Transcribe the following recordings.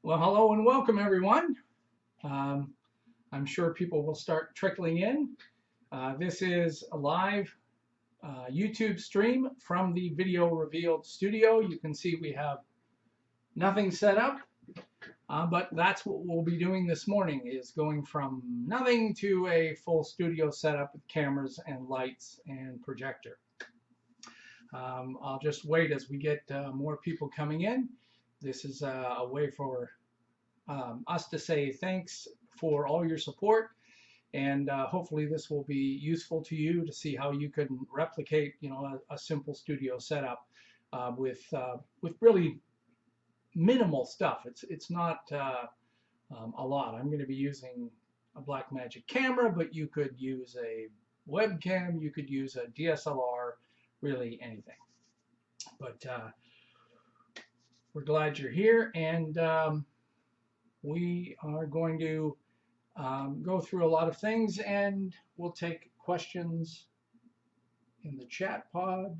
Well, hello and welcome, everyone. I'm sure people will start trickling in. This is a live YouTube stream from the VideoRevealed studio. You can see we have nothing set up, but that's what we'll be doing this morning, is going from nothing to a full studio setup with cameras and lights and projector. I'll just wait as we get more people coming in. This is a way for us to say thanks for all your support, and hopefully this will be useful to you to see how you can replicate, a simple studio setup with really minimal stuff. It's not a lot. I'm going to be using a Blackmagic camera, but you could use a webcam, you could use a DSLR, really anything. But we're glad you're here, and we are going to go through a lot of things, and we'll take questions in the chat pod.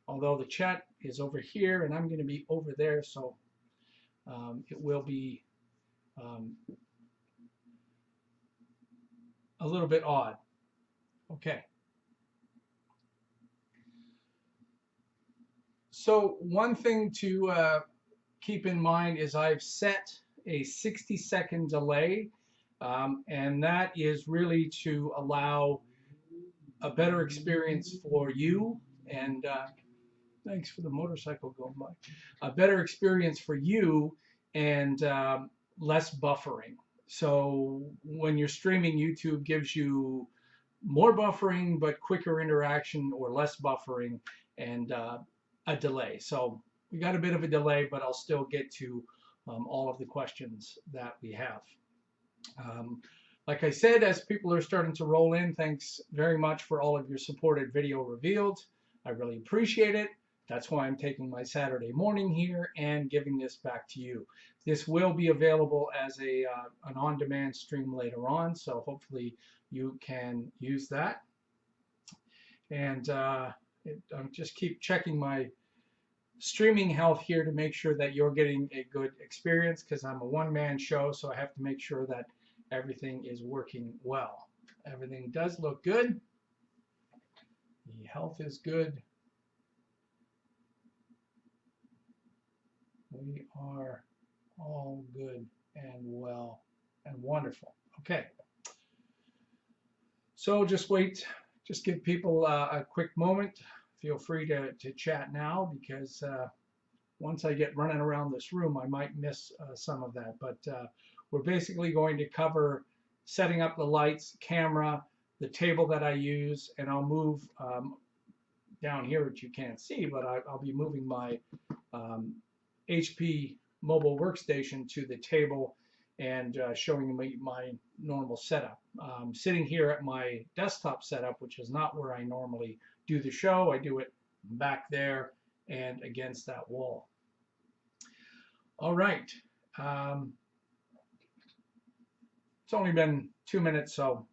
Although the chat is over here and I'm going to be over there, so it will be a little bit odd. Okay. So one thing to keep in mind is I've set a 60-second delay, and that is really to allow a better experience for you, and thanks for the motorcycle going by. A better experience for you and less buffering. So when you're streaming, YouTube gives you more buffering but quicker interaction, or less buffering and a delay. So we got a bit of a delay, but I'll still get to all of the questions that we have. Like I said, as people are starting to roll in, thanks very much for all of your support at VideoRevealed. I really appreciate it. That's why I'm taking my Saturday morning here and giving this back to you. This will be available as an on-demand stream later on, so hopefully you can use that. And I'll just keep checking my streaming health here to make sure that you're getting a good experience, because I'm a one-man show, so I have to make sure that everything is working well. Everything does look good. The health is good. We are all good and well and wonderful. Okay. So just wait. Just give people a quick moment. Feel free to chat now, because once I get running around this room, I might miss some of that. But we're basically going to cover setting up the lights, camera, the table that I use, and I'll move down here, which you can't see, but I'll be moving my HP mobile workstation to the table and showing me my normal setup. Sitting here at my desktop setup, which is not where I normally do the show. I do it back there and against that wall. All right. It's only been 2 minutes, so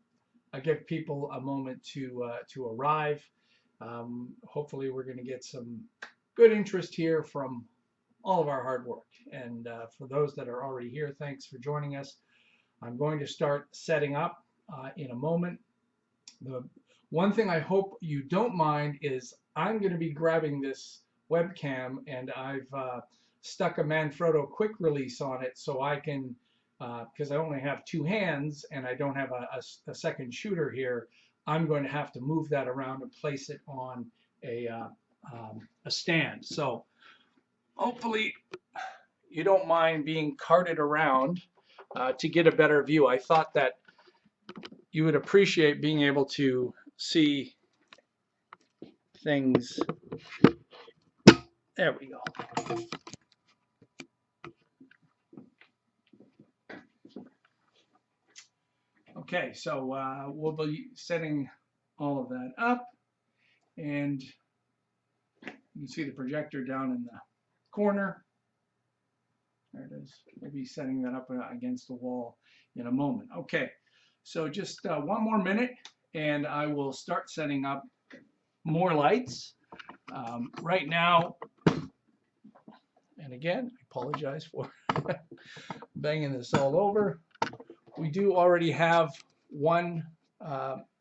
I give people a moment to arrive. Hopefully we're going to get some good interest here from all of our hard work. And for those that are already here, thanks for joining us. I'm going to start setting up in a moment. The one thing I hope you don't mind is I'm going to be grabbing this webcam, and I've stuck a Manfrotto quick release on it, so I can, because I only have two hands and I don't have a second shooter here, I'm going to have to move that around and place it on a stand. So hopefully you don't mind being carted around to get a better view. I thought that you would appreciate being able to see things. There we go. Okay, so we'll be setting all of that up, and you can see the projector down in the corner. There it is. We'll be setting that up against the wall in a moment. Okay, so just one more minute, and I will start setting up more lights. Right now, And again, I apologize for banging this all over. We do already have one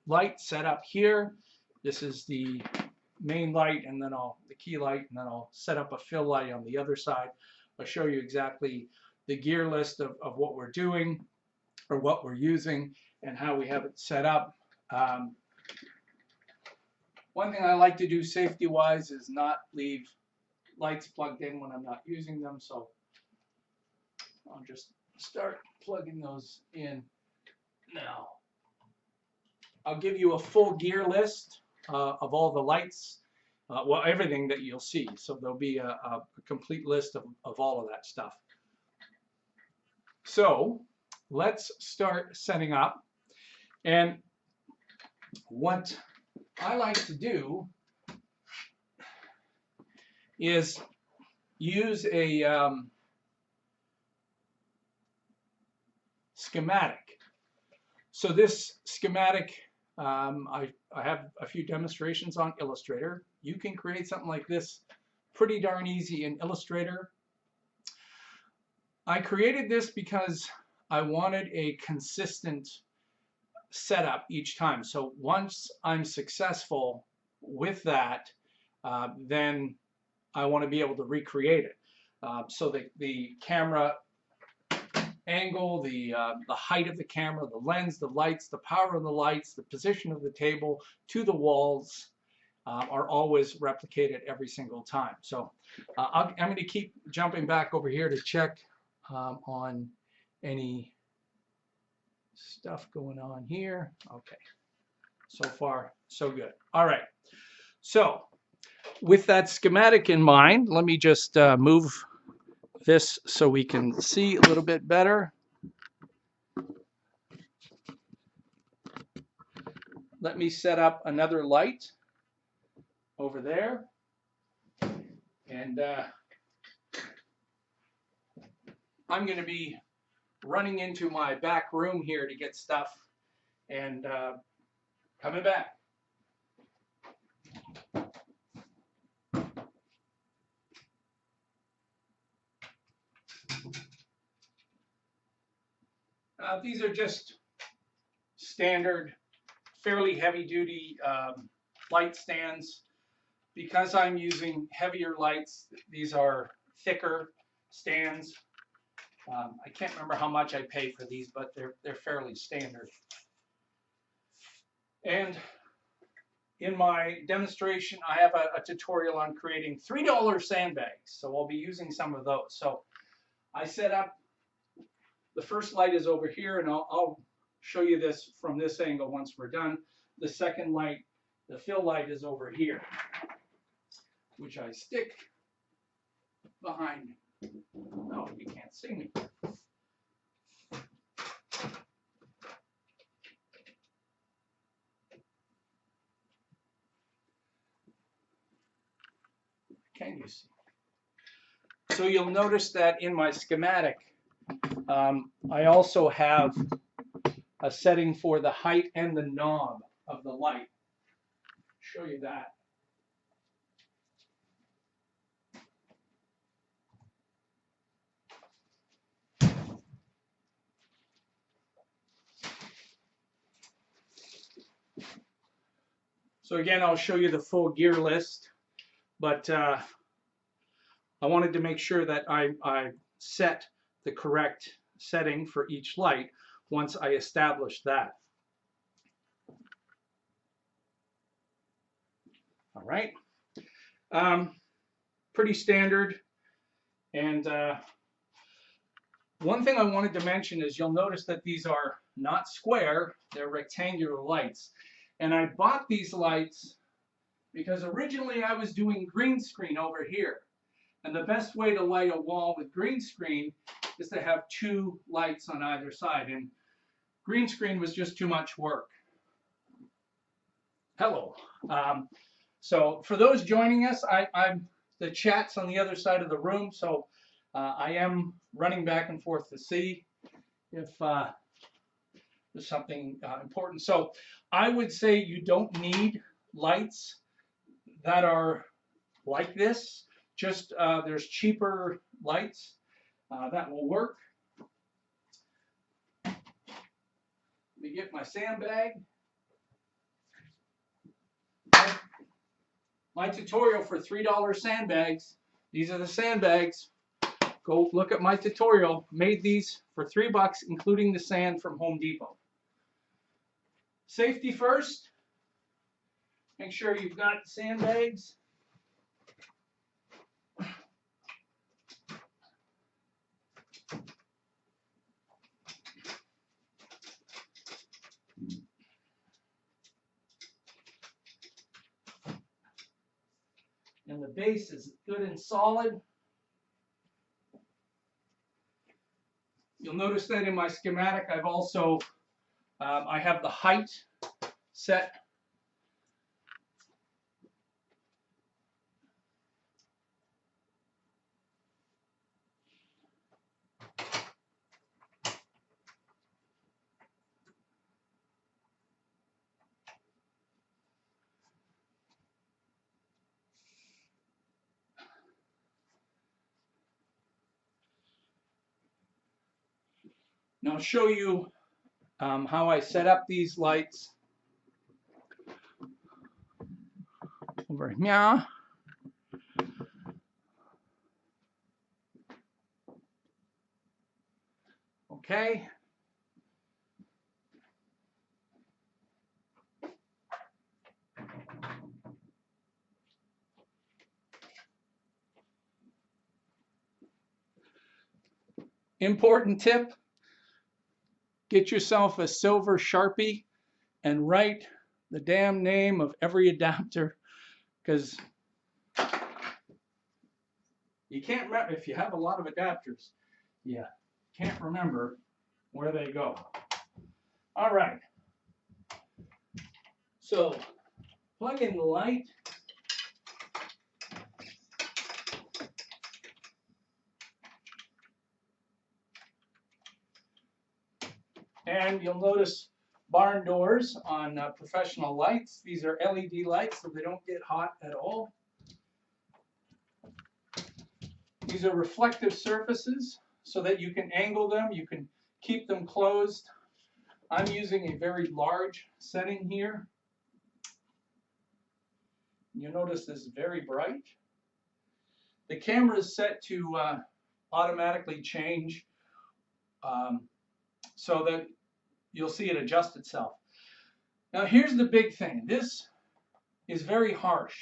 light set up here. This is the main light, and then the key light, and then I'll set up a fill light on the other side. I'll show you exactly the gear list of what we're doing or what we're using and how we have it set up. One thing I like to do safety-wise is not leave lights plugged in when I'm not using them, so I'll just start plugging those in now. I'll give you a full gear list of all the lights, well, everything that you'll see. So there'll be a complete list of all of that stuff. So let's start setting up. And what I like to do is use a schematic. So this schematic, I have a few demonstrations on Illustrator. You can create something like this pretty darn easy in Illustrator. I created this because I wanted a consistent setup each time. So once I'm successful with that, then I want to be able to recreate it. So the camera angle, the height of the camera, the lens, the lights, the power of the lights, the position of the table to the walls are always replicated every single time. So I'm going to keep jumping back over here to check on any stuff going on here. Okay, so far so good. All right, so with that schematic in mind, let me just move this so we can see a little bit better. Let me set up another light over there, and I'm going to be running into my back room here to get stuff and coming back. These are just standard, fairly heavy-duty light stands. Because I'm using heavier lights, these are thicker stands. I can't remember how much I paid for these, but they're fairly standard. And in my demonstration, I have a tutorial on creating $3 sandbags, so I'll be using some of those. So I set up, the first light is over here, and I'll show you this from this angle once we're done. The second light, the fill light, is over here, which I stick behind. Oh, you can't see me. Can you see? So you'll notice that in my schematic, I also have a setting for the height and the knob of the light. Show you that. So again, I'll show you the full gear list, but I wanted to make sure that I set the correct setting for each light once I established that. All right, pretty standard. And one thing I wanted to mention is you'll notice that these are not square, they're rectangular lights. And I bought these lights because originally I was doing green screen over here. And the best way to light a wall with green screen is to have two lights on either side. And green screen was just too much work. Hello. So for those joining us, the chat's on the other side of the room. So I am running back and forth to see if there's something important. So I would say you don't need lights that are like this just there's cheaper lights that will work. Let me get my sandbag. My tutorial for $3 sandbags. These are the sandbags. Go look at my tutorial. Made these for $3, including the sand from Home Depot. Safety first. Make sure you've got sandbags. And the base is good and solid. You'll notice that in my schematic, I've also, I have the height set. Now I'll show you how I set up these lights over here. Okay. Important tip, get yourself a silver Sharpie and write the damn name of every adapter, because you can't remember, if you have a lot of adapters, you can't remember where they go. All right, so plug in the light. And you'll notice barn doors on professional lights. These are LED lights, so they don't get hot at all. These are reflective surfaces so that you can angle them, you can keep them closed. I'm using a very large setting here. You'll notice this is very bright. The camera is set to automatically change so that you'll see it adjust itself. Now here's the big thing. This is very harsh.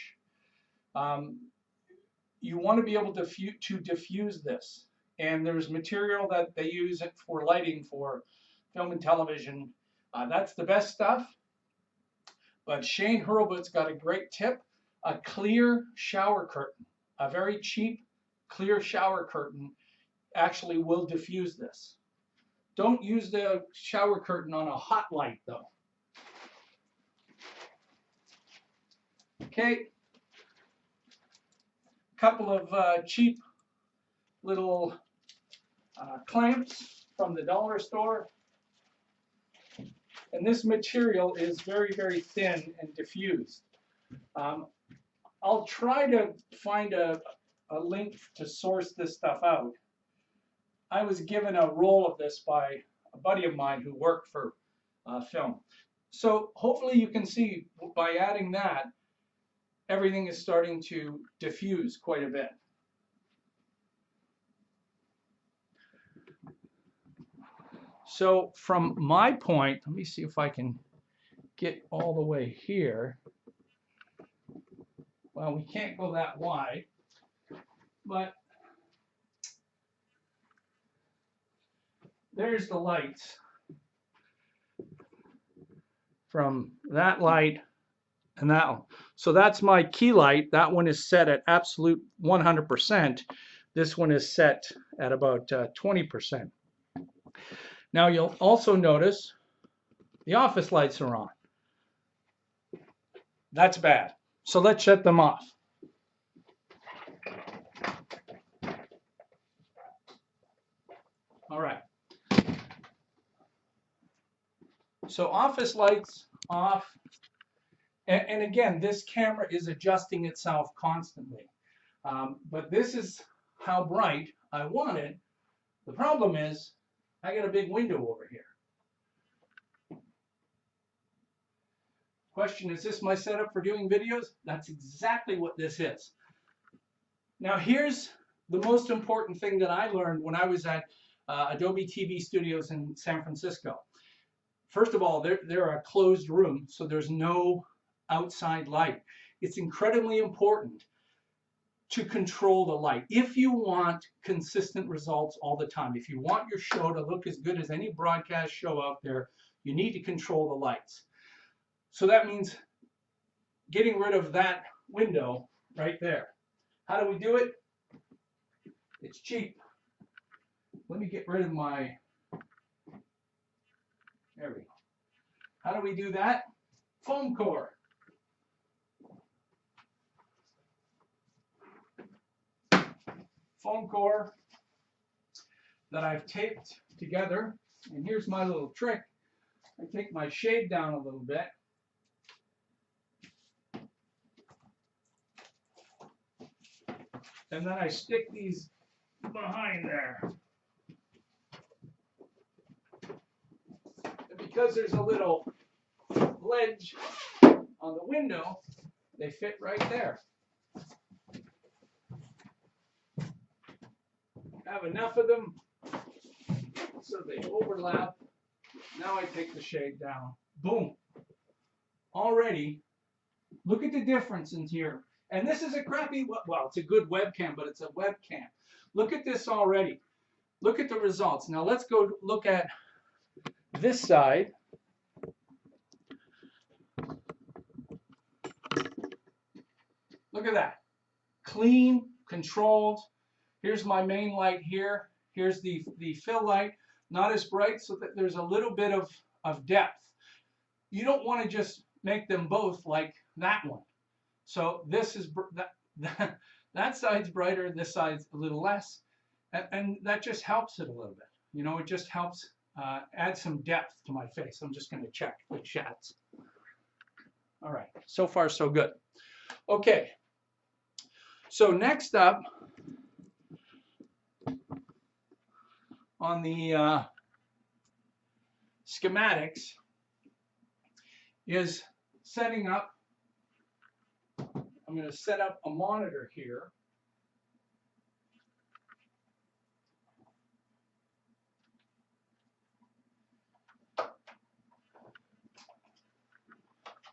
You want to be able to diffuse this. And there's material that they use it for lighting for film and television. That's the best stuff. But Shane Hurlbut's got a great tip. A clear shower curtain. A very cheap clear shower curtain actually will diffuse this. Don't use the shower curtain on a hot light though. Okay. Couple of cheap little clamps from the dollar store. And this material is very, very thin and diffused. I'll try to find a link to source this stuff out. I was given a roll of this by a buddy of mine who worked for film. So hopefully you can see by adding that, everything is starting to diffuse quite a bit. So from my point, let me see if I can get all the way here. Well, we can't go that wide, but there's the lights from that light and that one. So that's my key light. That one is set at absolute 100%. This one is set at about 20%. Now you'll also notice the office lights are on. That's bad. So let's shut them off. All right. So office lights off. And again, this camera is adjusting itself constantly. But this is how bright I want it. The problem is I got a big window over here. Question, is this my setup for doing videos? That's exactly what this is. Now here's the most important thing that I learned when I was at Adobe TV Studios in San Francisco. First of all, they're a closed room, so there's no outside light. It's incredibly important to control the light. If you want consistent results all the time, if you want your show to look as good as any broadcast show out there, you need to control the lights. So that means getting rid of that window right there. How do we do it? It's cheap. Let me get rid of my, there we go. How do we do that? Foam core. Foam core that I've taped together. And here's my little trick. I take my shade down a little bit. And then I stick these behind there. And because there's a little ledge on the window, they fit right there. Have enough of them so they overlap. Now I take the shade down. Boom. Already, look at the difference in here. And this is a crappy, well, it's a good webcam, but it's a webcam. Look at this already. Look at the results. Now let's go look at this side. Look at that. Clean, controlled. Here's my main light here. Here's the fill light. Not as bright, so that there's a little bit of depth. You don't want to just make them both like that one. So this is that side's brighter, this side's a little less, and that just helps it a little bit. You know, it just helps add some depth to my face. I'm just going to check the chats. All right, so far so good. Okay, so next up on the schematics is setting up. I'm going to set up a monitor here.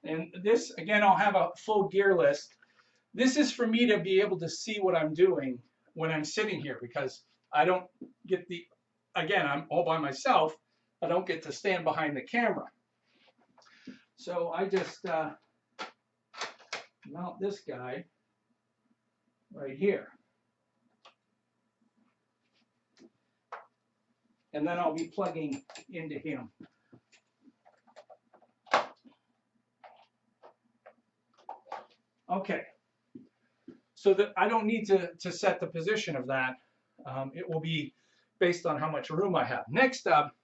And this, again, I'll have a full gear list. This is for me to be able to see what I'm doing when I'm sitting here, because I don't get the, again, I'm all by myself. I don't get to stand behind the camera. So I just mount this guy right here. And then I'll be plugging into him. Okay. So that I don't need to set the position of that. It will be based on how much room I have. Next up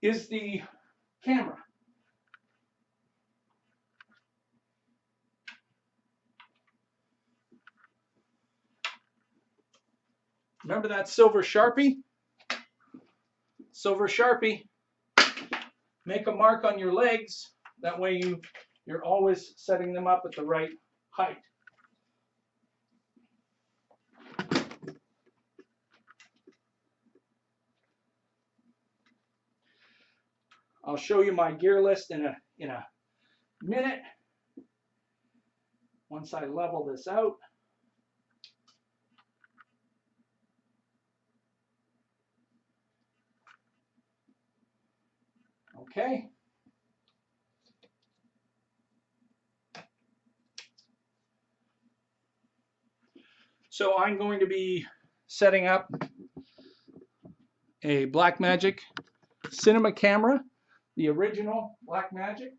is the camera. Remember that silver Sharpie? Silver Sharpie. Make a mark on your legs. That way you're always setting them up at the right height. I'll show you my gear list in a minute. Once I level this out. Okay. So I'm going to be setting up a Blackmagic cinema camera, the original Blackmagic.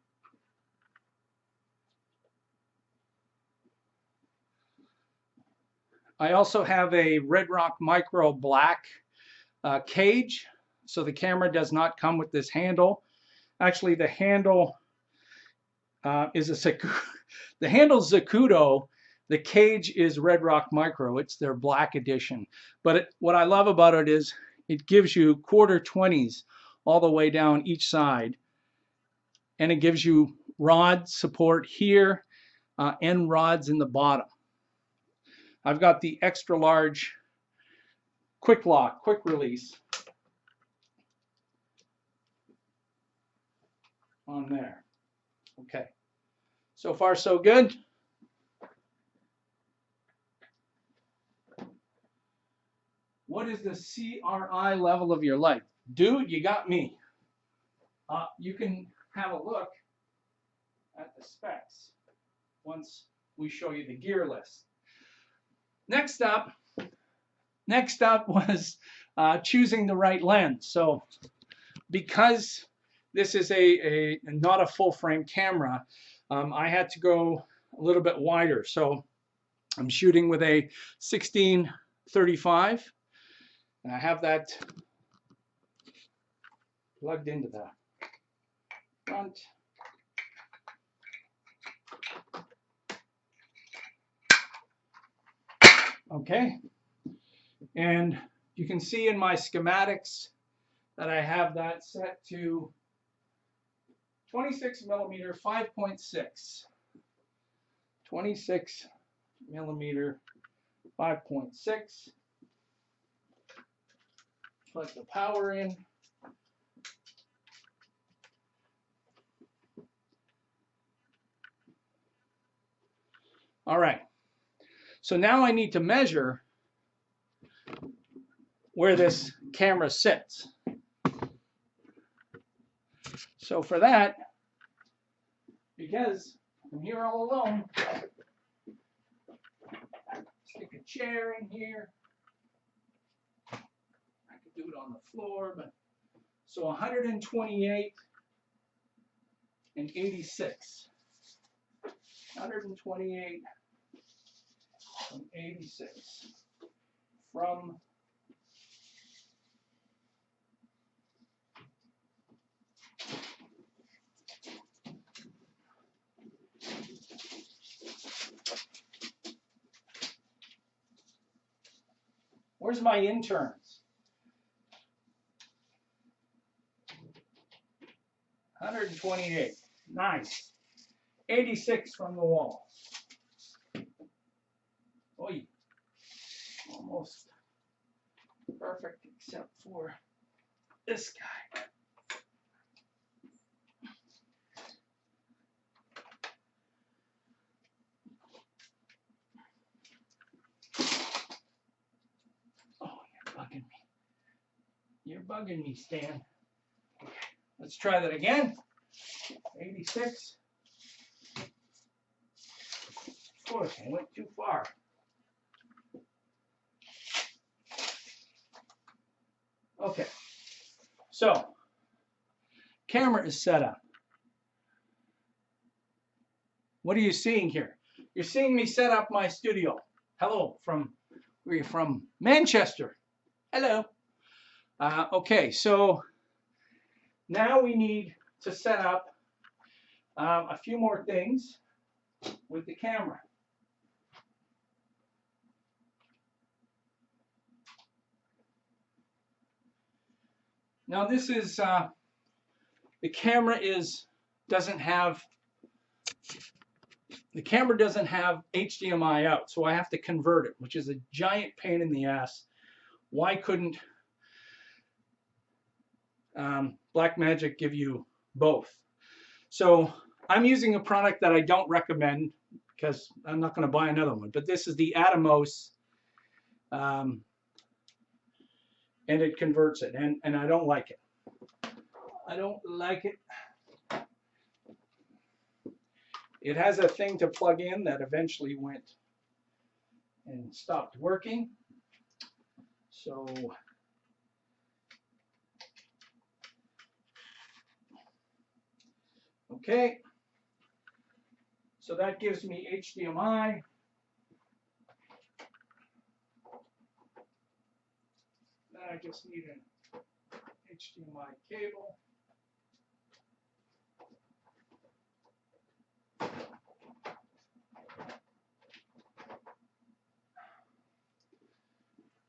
I also have a Red Rock Micro Black cage, so the camera does not come with this handle. Actually, the handle is the handle's Zacuto, The cage is Red Rock Micro. It's their black edition. But what I love about it is it gives you quarter 20s all the way down each side. And it gives you rod support here and rods in the bottom. I've got the extra large quick lock, quick release on there. Okay, so far so good. What is the CRI level of your light? Dude, you got me. You can have a look at the specs once we show you the gear list. Next up was choosing the right lens. So because this is not a full frame camera, I had to go a little bit wider. So I'm shooting with a 16-35, and I have that plugged into the front. Okay, and you can see in my schematics that I have that set to 26 millimeter 5.6. 26 millimeter 5.6. Plug the power in. All right. So now I need to measure where this camera sits. So for that, because I'm here all alone, stick a chair in here. I could do it on the floor, but so 128 and 86. 128 and 86 from where's my interns? 128. Nice. 86 from the wall. Oy. Almost perfect except for this guy. Oh, you're bugging me. You're bugging me, Stan. Okay, let's try that again. 86. Of course, I went too far. Okay, so camera is set up. What are you seeing here? You're seeing me set up my studio. Hello, where are you from? Manchester. Hello. Okay, so now we need to set up a few more things with the camera. Now this is the camera doesn't have HDMI out, so I have to convert it, which is a giant pain in the ass. Why couldn't Blackmagic give you both? So I'm using a product that I don't recommend because I'm not going to buy another one, but this is the Atomos, and it converts it, and I don't like it. I don't like it. It has a thing to plug in that eventually went and stopped working. So okay, so that gives me HDMI. Then I just need an HDMI cable.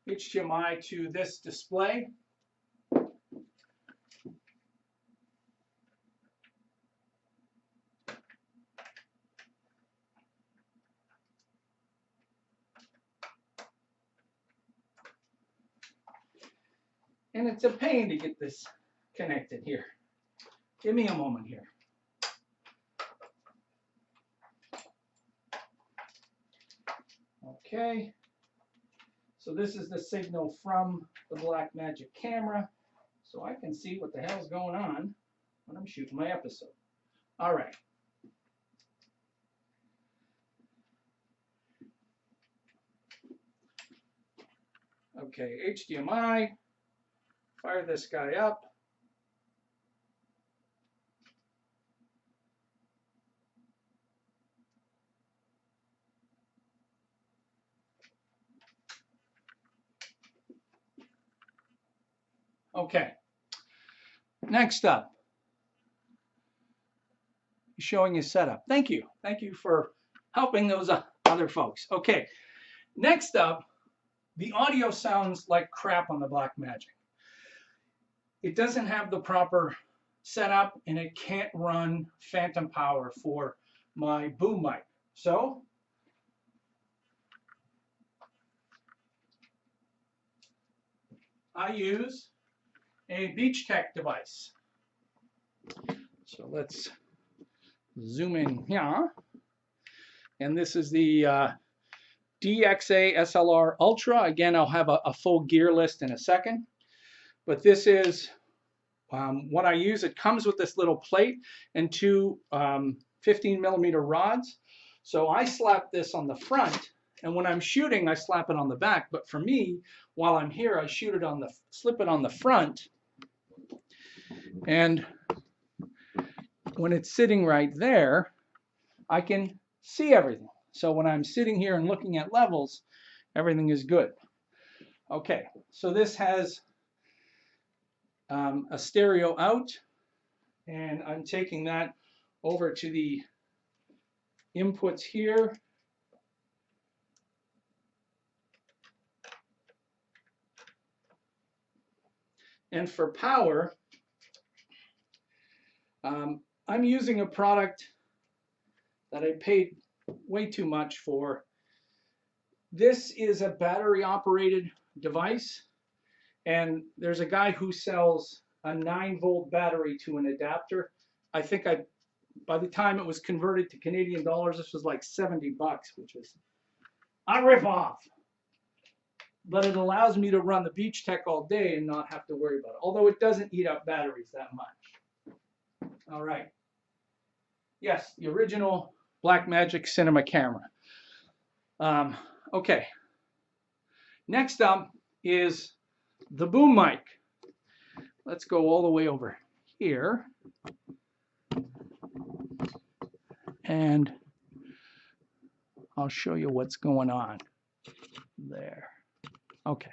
HDMI to this display. And it's a pain to get this connected here. Give me a moment here. Okay. So this is the signal from the Blackmagic camera. So I can see what the hell's going on when I'm shooting my episode. All right. Okay, HDMI. Fire this guy up. Okay. Next up, showing his setup. Thank you. Thank you for helping those other folks. Okay. Next up, the audio sounds like crap on the Blackmagic. It doesn't have the proper setup and it can't run phantom power for my boom mic. So I use a Beachtech device. So let's zoom in here. And this is the DXA SLR Ultra. Again, I'll have a full gear list in a second. But this is what I use. It comes with this little plate and two 15mm rods. So I slap this on the front, and when I'm shooting, I slap it on the back. But for me, while I'm here, I shoot it on the, slip it on the front. And when it's sitting right there, I can see everything. So when I'm sitting here and looking at levels, everything is good. Okay, so this has a stereo out, and I'm taking that over to the inputs here. And for power, I'm using a product that I paid way too much for. This is a battery operated device, and there's a guy who sells a 9-volt battery to an adapter. I think by the time it was converted to Canadian dollars, this was like 70 bucks, which was a rip-off. But it allows me to run the Beachtech all day and not have to worry about it, although it doesn't eat up batteries that much. All right. Yes, the original Blackmagic cinema camera. Okay. Next up is the boom mic. Let's go all the way over here. And I'll show you what's going on there. Okay.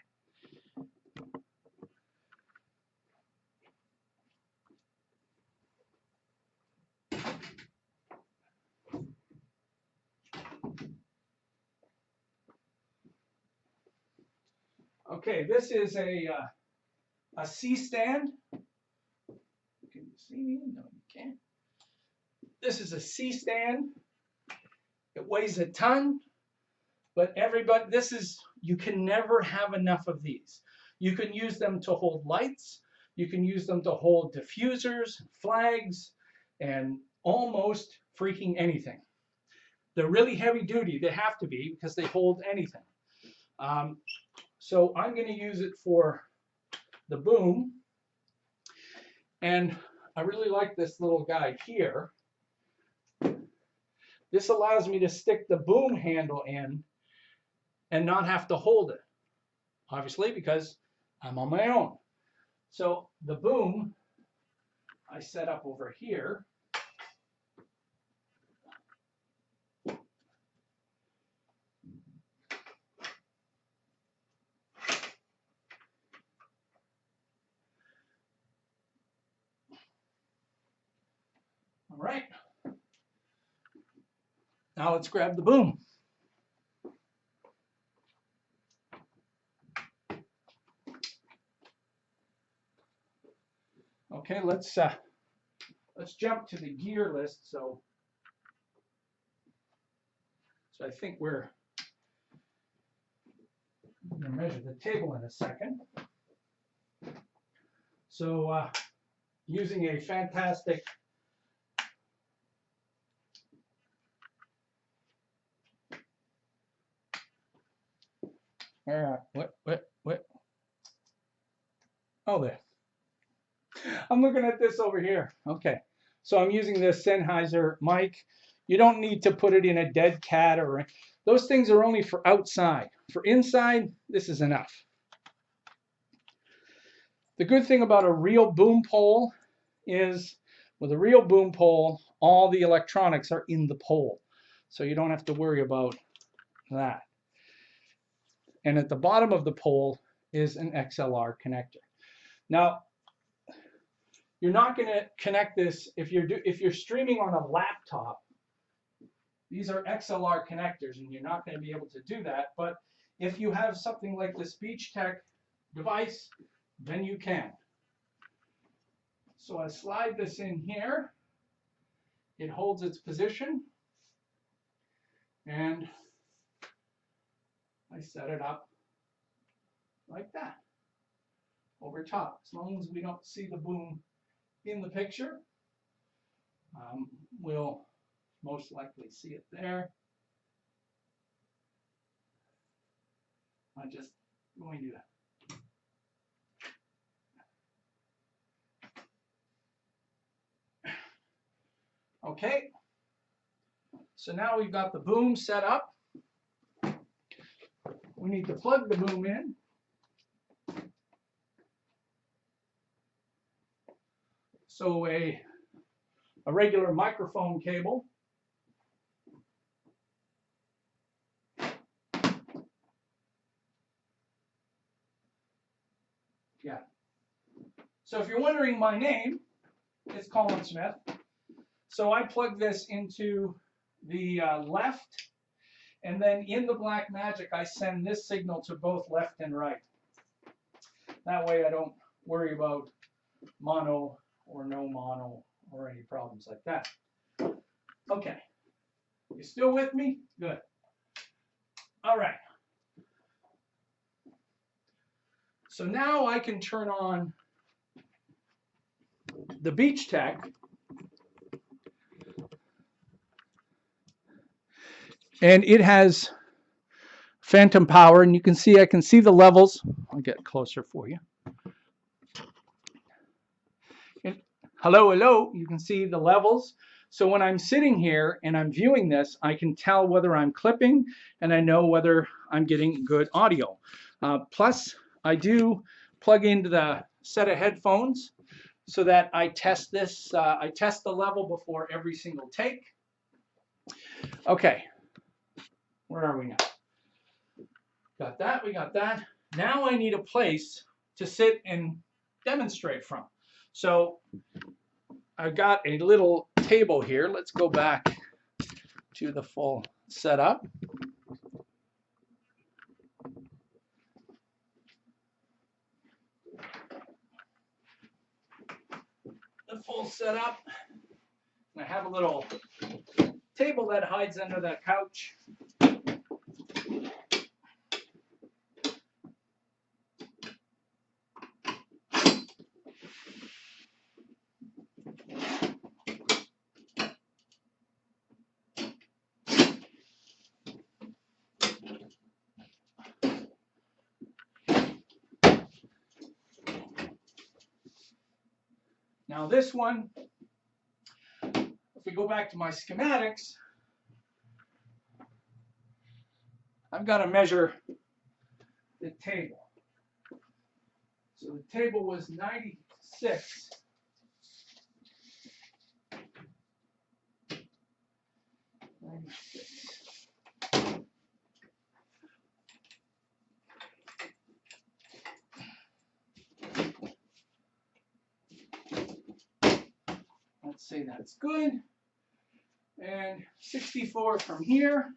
Okay, this is a C-stand. Can you see me? No, you can't. This is a C-stand. It weighs a ton, but everybody, you can never have enough of these. You can use them to hold lights. You can use them to hold diffusers, flags, and almost freaking anything. They're really heavy duty. They have to be because they hold anything. So I'm going to use it for the boom. And I really like this little guy here. This allows me to stick the boom handle in and not have to hold it, obviously, because I'm on my own. So the boom I set up over here. All right. Now let's grab the boom. Okay, let's jump to the gear list. So I think we're going to measure the table in a second. So using a fantastic what? Oh, there. I'm looking at this over here. Okay. So I'm using this Sennheiser mic. You don't need to put it in a dead cat or those things are only for outside. For inside, this is enough. The good thing about a real boom pole is with a real boom pole, all the electronics are in the pole. So you don't have to worry about that. And at the bottom of the pole is an XLR connector. Now, you're not going to connect this if you're streaming on a laptop. These are XLR connectors, and you're not going to be able to do that. But if you have something like the SpeechTech device, then you can. So I slide this in here. It holds its position, and I set it up like that over top. As long as we don't see the boom in the picture, we'll most likely see it there. I'm just going to okay. So now we've got the boom set up. We need to plug the boom in. So a regular microphone cable. Yeah. So if you're wondering my name, it's Colin Smith. So I plug this into the left, and then in the Blackmagic, I send this signal to both left and right. That way I don't worry about mono or no mono or any problems like that. Okay. You still with me? Good. All right. So now I can turn on the BeachTech, and it has phantom power, and you can see, I can see the levels. I'll get closer for you. And hello, hello, you can see the levels. So when I'm sitting here and I'm viewing this, I can tell whether I'm clipping, and I know whether I'm getting good audio. Plus, I do plug into the set of headphones so that I test this. I test the level before every single take. Okay, where are we now? Got that, we got that. Now I need a place to sit and demonstrate from. So I've got a little table here. Let's go back to the full setup. The full setup. I have a little table that hides under that couch. Now this one, if we go back to my schematics, I've got to measure the table. So the table was 96. Let's say that's good. And 64 from here.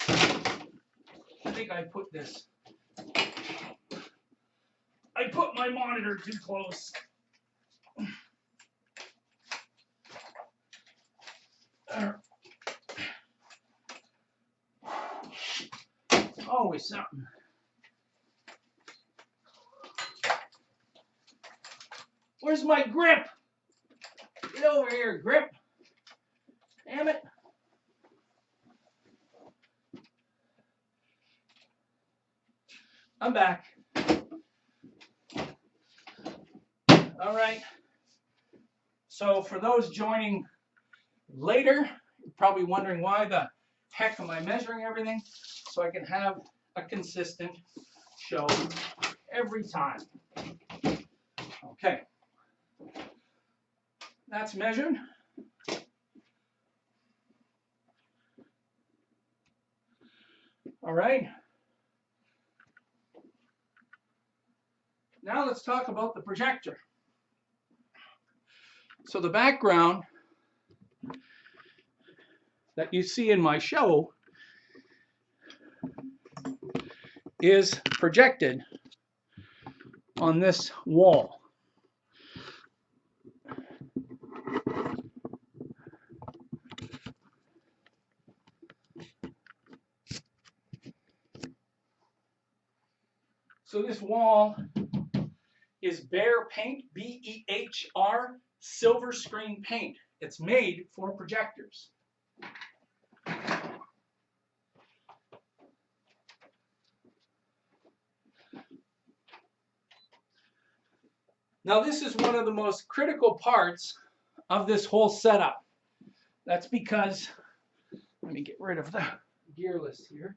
I think I put this I put my monitor too close. Always something. Where's my grip? Get over here, grip. Damn it. I'm back. All right. So for those joining later, you're probably wondering why the heck am I measuring everything? So I can have a consistent show every time. Okay. That's measured. All right. Now let's talk about the projector. So the background that you see in my show is projected on this wall. So this wall is Behr paint, B-E-H-R, silver screen paint. It's made for projectors. Now this is one of the most critical parts of this whole setup. That's because, let me get rid of the gear list here.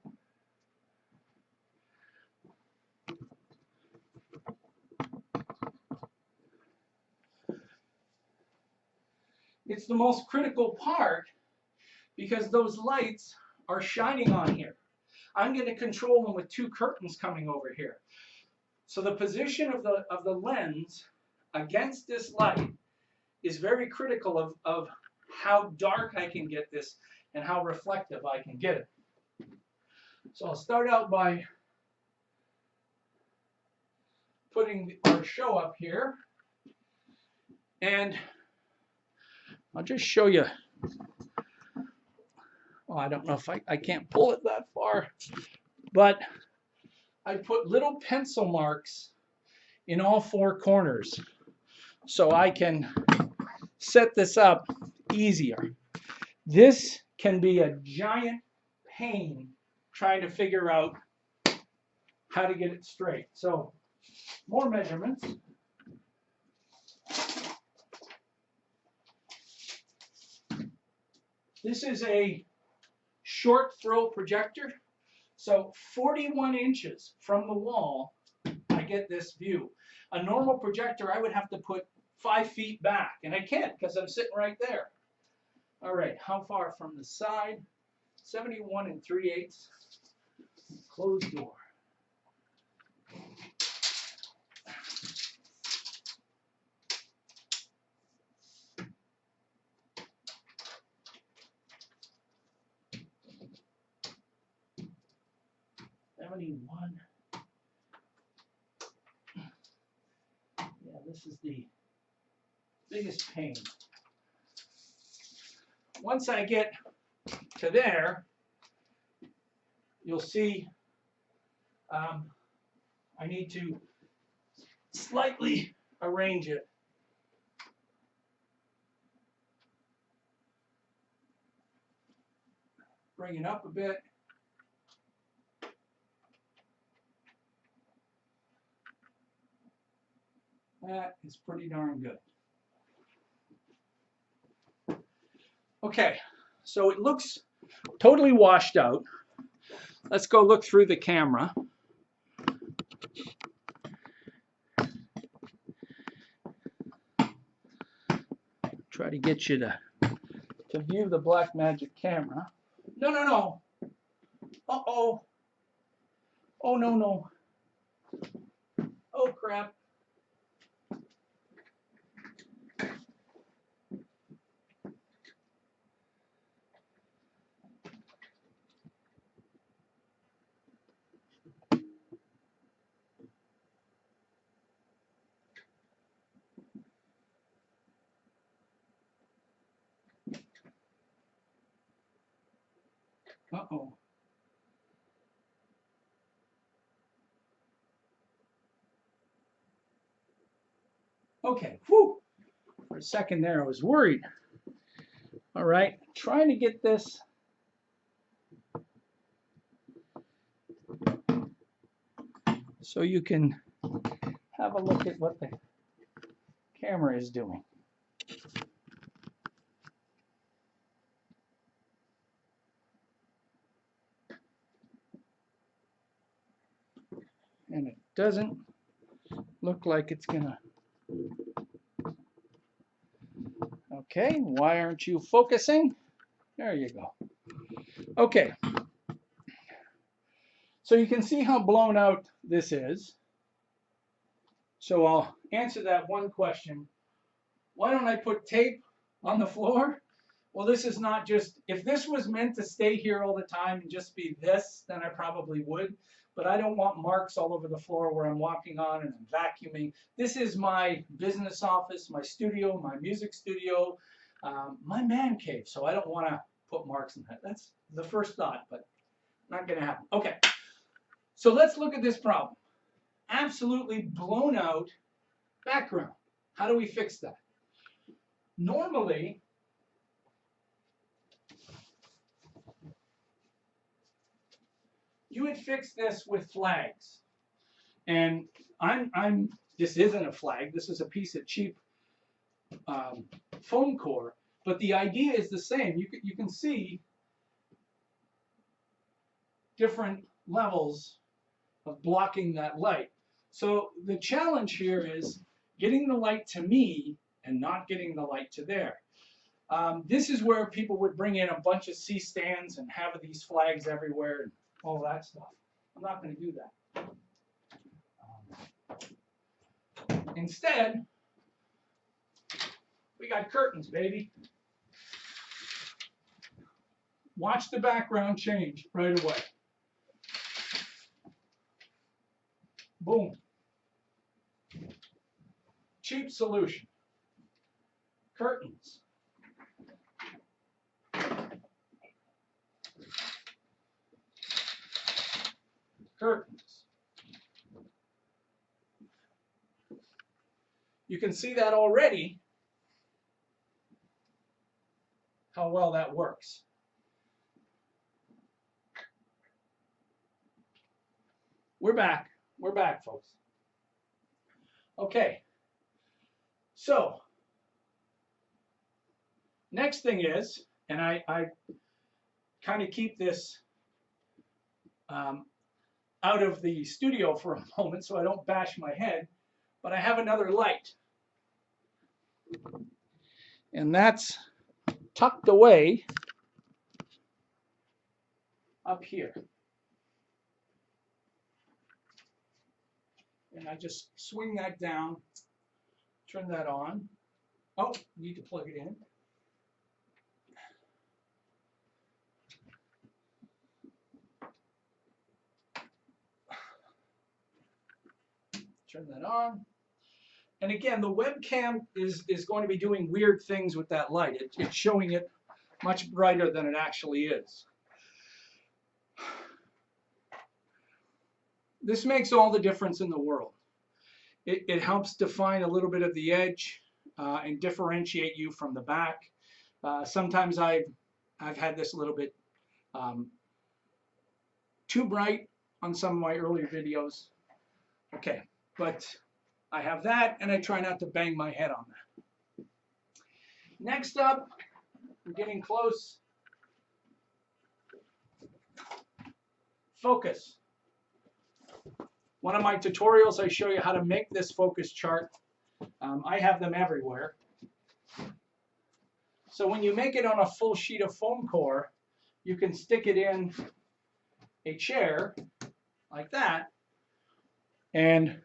It's the most critical part because those lights are shining on here. I'm going to control them with two curtains coming over here. So the position of the lens against this light is very critical of how dark I can get this and how reflective I can get it. So I'll start out by putting our show up here, and I'll just show you. Oh, I don't know if I can't pull it that far, but I put little pencil marks in all four corners so I can set this up easier. This can be a giant pain trying to figure out how to get it straight. So more measurements. This is a short throw projector. So 41 inches from the wall, I get this view. A normal projector, I would have to put 5 feet back, and I can't because I'm sitting right there. All right, how far from the side? 71 3/8. Closed door. Yeah, this is the biggest pain. Once I get to there, you'll see I need to slightly arrange it. Bring it up a bit. That is pretty darn good. Okay, so it looks totally washed out. Let's go look through the camera. Try to get you to view the Blackmagic camera. No, no, no. Uh-oh. Oh, no, no. Oh, crap. Uh-oh. Okay, whew. For a second there, I was worried. All right, trying to get this. So you can have a look at what the camera is doing. And it doesn't look like it's gonna. Okay, why aren't you focusing? There you go. Okay. So you can see how blown out this is. So I'll answer that one question. Why don't I put tape on the floor? Well, this is not just, if this was meant to stay here all the time and just be this, then I probably would. But I don't want marks all over the floor where I'm walking on and I'm vacuuming. This is my business office, my studio, my music studio, my man cave. So I don't want to put marks in that. That's the first thought, but not going to happen. Okay, so let's look at this problem. Absolutely blown out background. How do we fix that? Normally, you would fix this with flags. And this isn't a flag, this is a piece of cheap foam core, but the idea is the same. You can see different levels of blocking that light. So the challenge here is getting the light to me and not getting the light to there. This is where people would bring in a bunch of C-stands and have these flags everywhere and all that stuff. I'm not going to do that. Instead, we got curtains, baby. Watch the background change right away. Boom. Cheap solution. Curtains. Curtains. You can see that already, how well that works. We're back. We're back, folks. Okay. So, next thing is, and I kind of keep this out of the studio for a moment so I don't bash my head, but I have another light. And that's tucked away up here. And I just swing that down, turn that on. Oh, need to plug it in. Turn that on. And again, the webcam is going to be doing weird things with that light. It's showing it much brighter than it actually is. This makes all the difference in the world. It helps define a little bit of the edge and differentiate you from the back. Sometimes I've had this a little bit too bright on some of my earlier videos. Okay, but I have that, and I try not to bang my head on that. Next up, we're getting close. Focus. One of my tutorials, I show you how to make this focus chart. I have them everywhere. So when you make it on a full sheet of foam core, you can stick it in a chair like that. And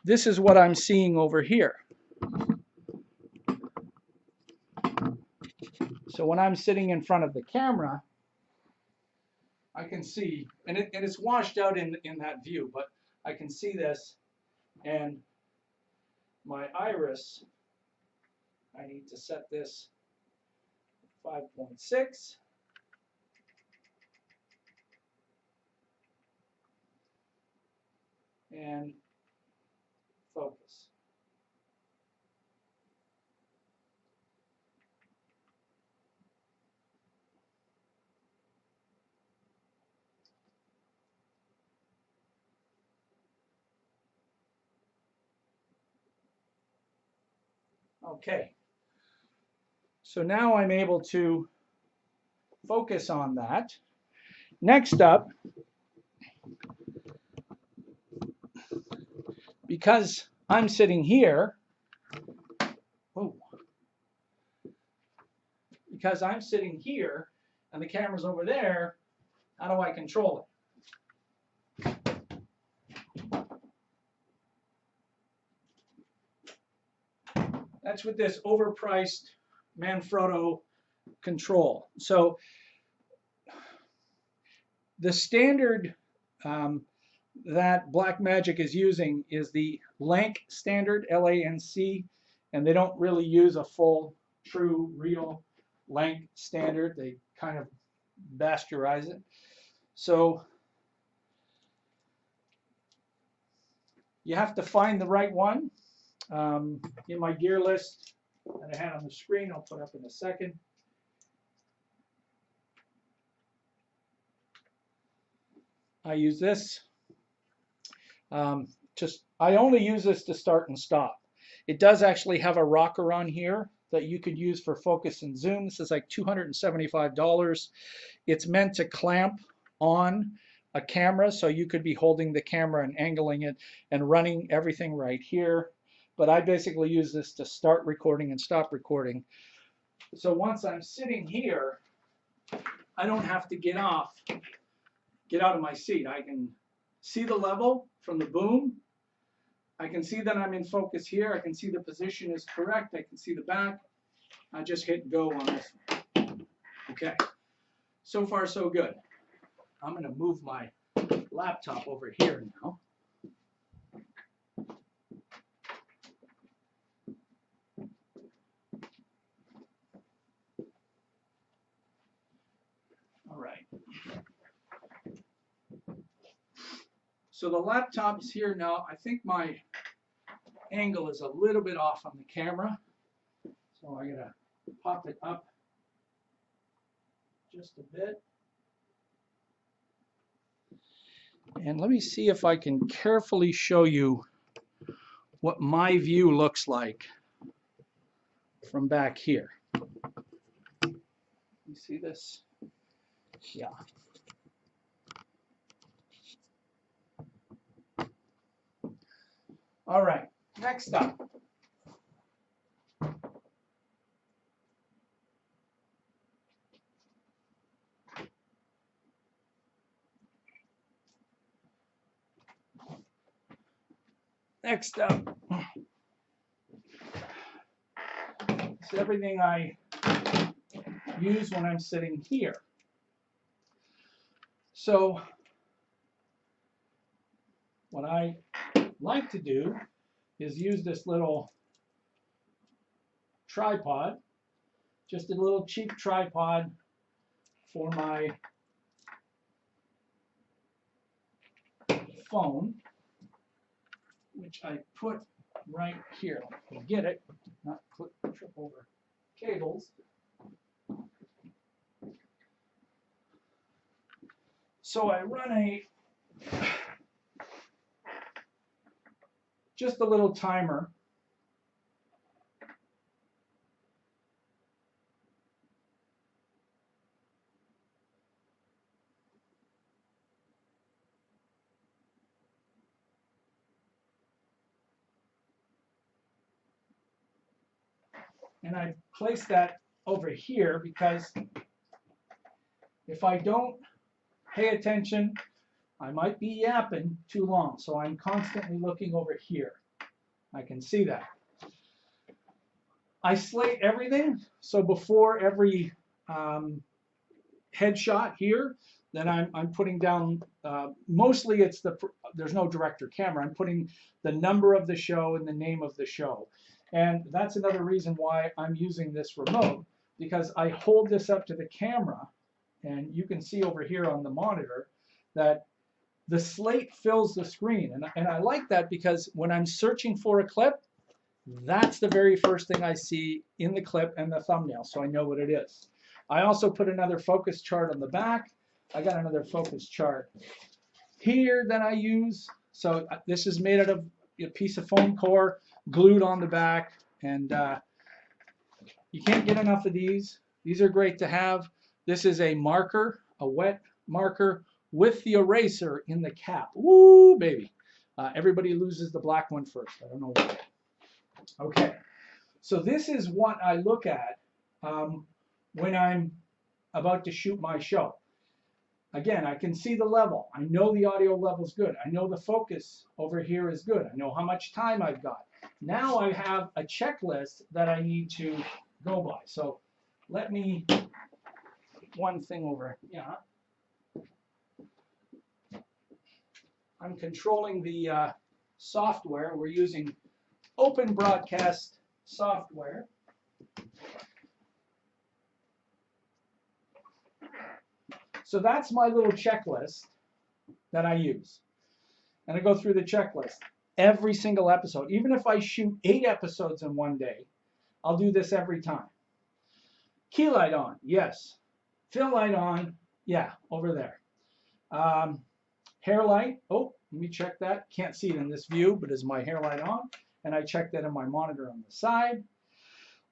this is what I'm seeing over here. So when I'm sitting in front of the camera, I can see, and it's washed out in that view, but I can see this, and my iris, I need to set this 5.6. and focus. Okay, so now I'm able to focus on that. Next up, because I'm sitting here, because I'm sitting here and the camera's over there, how do I control it? That's with this overpriced Manfrotto control. So the standard that Blackmagic is using is the LANC standard, L-A-N-C, and they don't really use a full, true, real LANC standard. They kind of bastardize it. So you have to find the right one. In my gear list that I had on the screen, I'll put up in a second. I use this. I only use this to start and stop. It does actually have a rocker on here that you could use for focus and zoom. This is like $275. It's meant to clamp on a camera, so you could be holding the camera and angling it and running everything right here. But I basically use this to start recording and stop recording. So once I'm sitting here, I don't have to get out of my seat. I can see the level from the boom. I can see that I'm in focus here. I can see the position is correct. I can see the back. I just hit go on this one. Okay. So far, so good. I'm going to move my laptop over here now. All right. So the laptop's here now. I think my angle is a little bit off on the camera. So I gotta pop it up just a bit. And let me see if I can carefully show you what my view looks like from back here. You see this? Yeah. All right, next up. Next up is everything I use when I'm sitting here. So what I like to do is use this little tripod, just a little cheap tripod for my phone, which I put right here. I'll get it, not trip over cables. So I run just a little timer. And I place that over here because if I don't pay attention, I might be yapping too long. So I'm constantly looking over here. I can see that. I slate everything. So before every headshot here, then I'm putting down, mostly it's there's no director camera. I'm putting the number of the show and the name of the show. And that's another reason why I'm using this remote, because I hold this up to the camera and you can see over here on the monitor that the slate fills the screen. And I like that because when I'm searching for a clip, that's the very first thing I see in the clip and the thumbnail, so I know what it is. I also put another focus chart on the back. I got another focus chart here that I use. So this is made out of a piece of foam core glued on the back, and you can't get enough of these. These are great to have. This is a marker, a wet marker with the eraser in the cap. Woo, baby. Everybody loses the black one first. I don't know why. Okay, so this is what I look at when I'm about to shoot my show. Again, I can see the level. I know the audio level is good. I know the focus over here is good. I know how much time I've got. Now I have a checklist that I need to go by. So let me, one thing over, yeah. I'm controlling the software. We're using Open Broadcast software. So that's my little checklist that I use. And I go through the checklist every single episode. Even if I shoot 8 episodes in one day, I'll do this every time. Key light on, yes. Fill light on, yeah, over there. Hair light, oh, let me check that. Can't see it in this view, but is my hair light on? And I check that in my monitor on the side.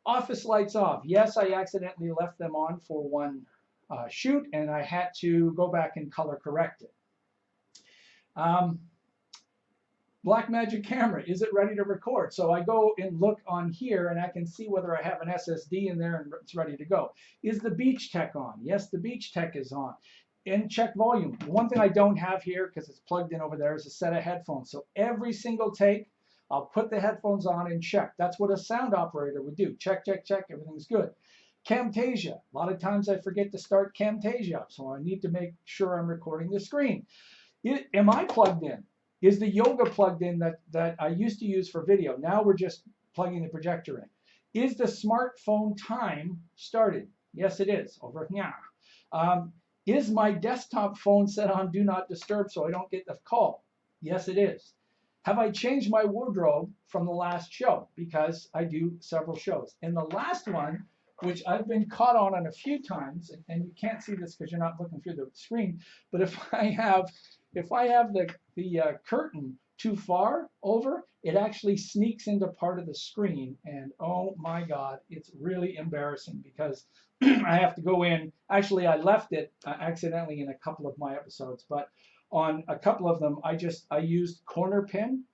Office lights off. Yes, I accidentally left them on for one shoot, and I had to go back and color correct it. Blackmagic camera, is it ready to record? So I go and look on here, and I can see whether I have an SSD in there and it's ready to go. Is the beach tech on? Yes, the beach tech is on. And check volume. The one thing I don't have here, because it's plugged in over there, is a set of headphones. So every single take, I'll put the headphones on and check. That's what a sound operator would do. Check, check, check, everything's good. Camtasia. A lot of times I forget to start Camtasia up, so I need to make sure I'm recording the screen. Am I plugged in? Is the yoga plugged in that I used to use for video? Now we're just plugging the projector in. Is the smartphone time started? Yes, it is. Over here. Is my desktop phone set on Do Not Disturb so I don't get the call? Yes, it is. Have I changed my wardrobe from the last show? Because I do several shows. And the last one, which I've been caught on a few times, and you can't see this because you're not looking through the screen, but if I have the curtain too far over, it actually sneaks into part of the screen, and oh my God, it's really embarrassing because I have to go in. Actually, I left it accidentally in a couple of my episodes, but on a couple of them, I used corner pin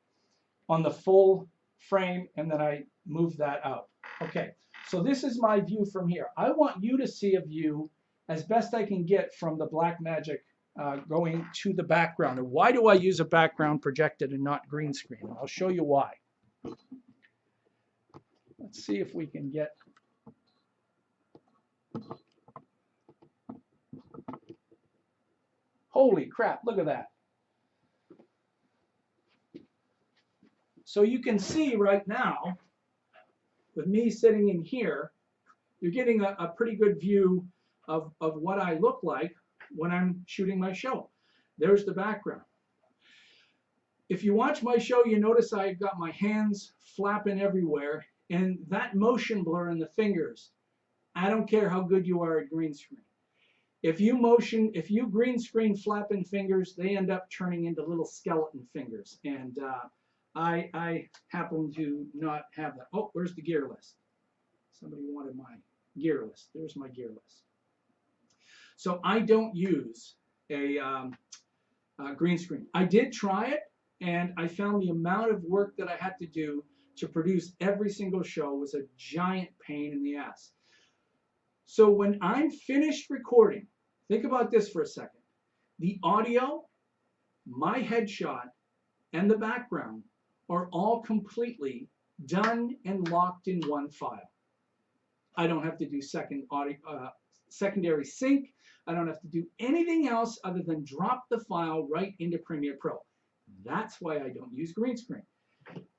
on the full frame, and then I moved that out. Okay, so this is my view from here. I want you to see a view as best I can get from the Blackmagic going to the background. And why do I use a background projected and not green screen? I'll show you why. Let's see if we can get... Holy crap, look at that. So you can see right now, with me sitting in here, you're getting a pretty good view of what I look like when I'm shooting my show. There's the background. If you watch my show, you notice I've got my hands flapping everywhere, and that motion blur in the fingers, I don't care how good you are at green screen. If you green screen flapping fingers, they end up turning into little skeleton fingers. And I happen to not have that. Oh, where's the gear list? Somebody wanted my gear list. There's my gear list. So I don't use a green screen. I did try it, and I found the amount of work that I had to do to produce every single show was a giant pain in the ass. So when I'm finished recording, think about this for a second. The audio, my headshot, and the background are all completely done and locked in one file. I don't have to do secondary sync. I don't have to do anything else other than drop the file right into Premiere Pro. That's why I don't use green screen.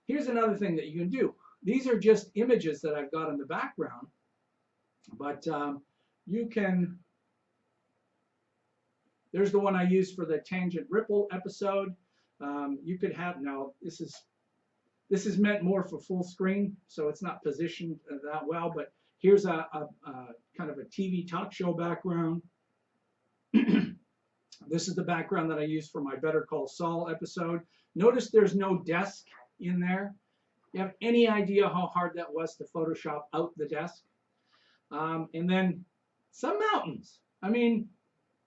Here's another thing that you can do. These are just images that I've got in the background, but you can, There's the one I used for the tangent ripple episode. You could have, now this is meant more for full screen, so it's not positioned that well, but here's a kind of a TV talk show background. This is the background that I used for my Better Call Saul episode. Notice there's no desk in there. You have any idea how hard that was to Photoshop out the desk? And then some mountains. I mean,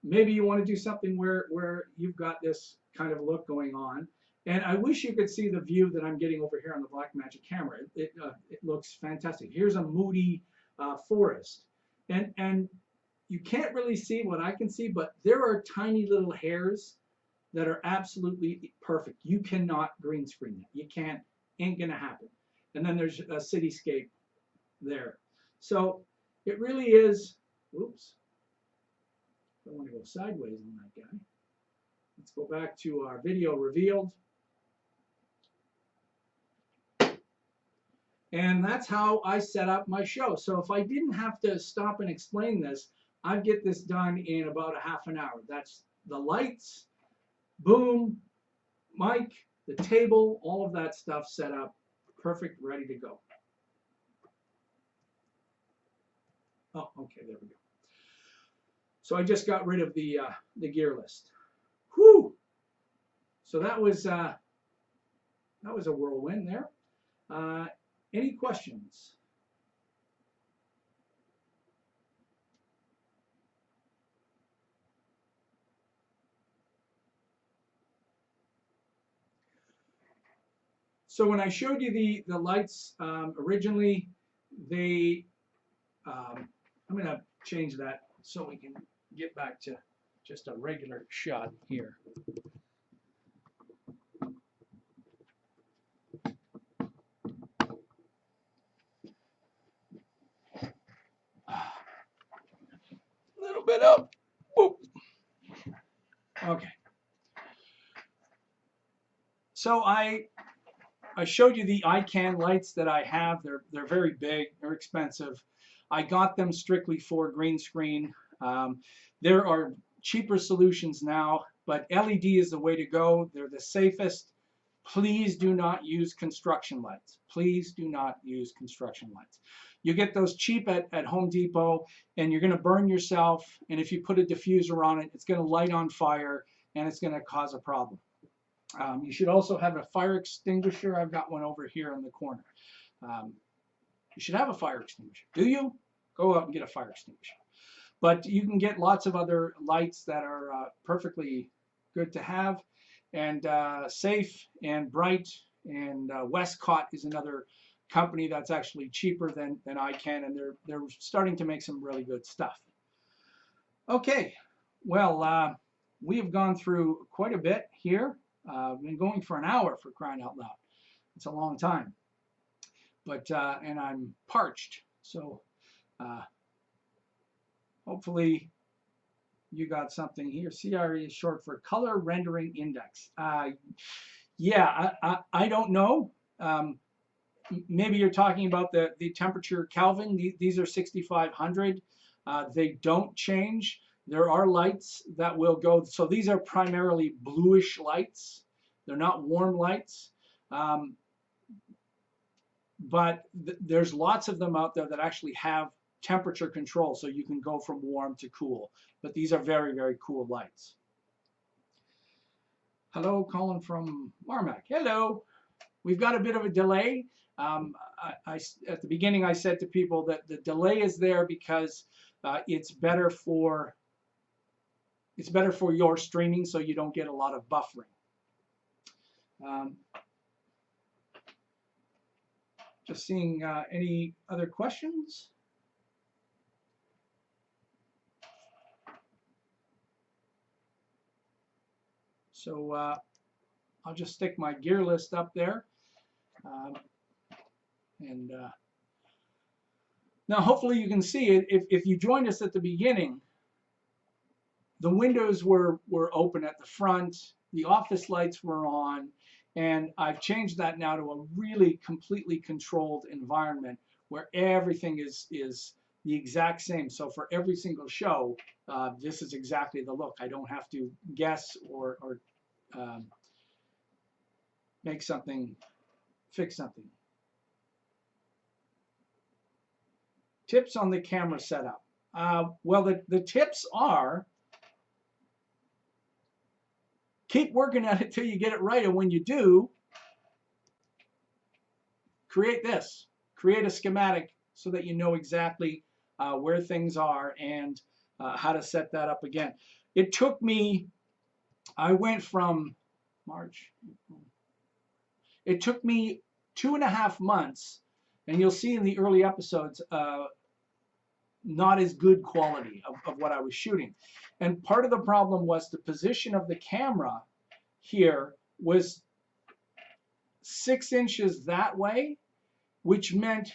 maybe you want to do something where you've got this kind of look going on. And I wish you could see the view that I'm getting over here on the Blackmagic camera. It looks fantastic. Here's a moody forest. And you can't really see what I can see, but there are tiny little hairs that are absolutely perfect. You cannot green screen that. You can't, ain't gonna happen. And then there's a cityscape there. So it really is, whoops. I want to go sideways on that guy. Let's go back to our video revealed. And that's how I set up my show. So if I didn't have to stop and explain this, I'd get this done in about a half an hour. That's the lights, boom, mic, the table, all of that stuff set up, perfect, ready to go. Oh, okay, there we go. So I just got rid of the gear list. Whew! So that was a whirlwind there. Any questions? So when I showed you the lights originally, they I'm going to change that so we can get back to just a regular shot here. A little bit up. Whoop. Okay. So I showed you the ICANN lights that I have. They're very big. They're expensive. I got them strictly for green screen. There are cheaper solutions now, but LED is the way to go. They're the safest. Please do not use construction lights. Please do not use construction lights. You get those cheap at Home Depot, and you're going to burn yourself. And if you put a diffuser on it, it's going to light on fire, and it's going to cause a problem. You should also have a fire extinguisher. I've got one over here in the corner. You should have a fire extinguisher. Do you? Go out and get a fire extinguisher. But you can get lots of other lights that are perfectly good to have, and safe and bright. And Westcott is another company that's actually cheaper than ICANN, and they're starting to make some really good stuff. Okay, well, we have gone through quite a bit here. I've been going for an hour, for crying out loud. It's a long time. But and I'm parched, so hopefully you got something here. CRE is short for Color Rendering Index. Yeah, I don't know. Maybe you're talking about the temperature Kelvin. These are 6,500. They don't change. There are lights that will go. So these are primarily bluish lights. They're not warm lights. But there's lots of them out there that actually have temperature control, so you can go from warm to cool. But these are very, very cool lights. Hello, Colin from Marmac. Hello. We've got a bit of a delay. At the beginning, I said to people that the delay is there because it's better for your streaming, so you don't get a lot of buffering. Just seeing any other questions. So I'll just stick my gear list up there. Now hopefully you can see it. If you joined us at the beginning, the windows were open at the front, the office lights were on, and I've changed that now to a really completely controlled environment where everything is the exact same. So for every single show, this is exactly the look. I don't have to guess or make something, fix something. Tips on the camera setup. Well, the tips are, keep working at it till you get it right, and when you do, create this. Create a schematic so that you know exactly where things are and how to set that up again. It took me, I went from March, it took me 2.5 months, and you'll see in the early episodes, not as good quality of what I was shooting. And part of the problem was the position of the camera here was 6 inches that way, which meant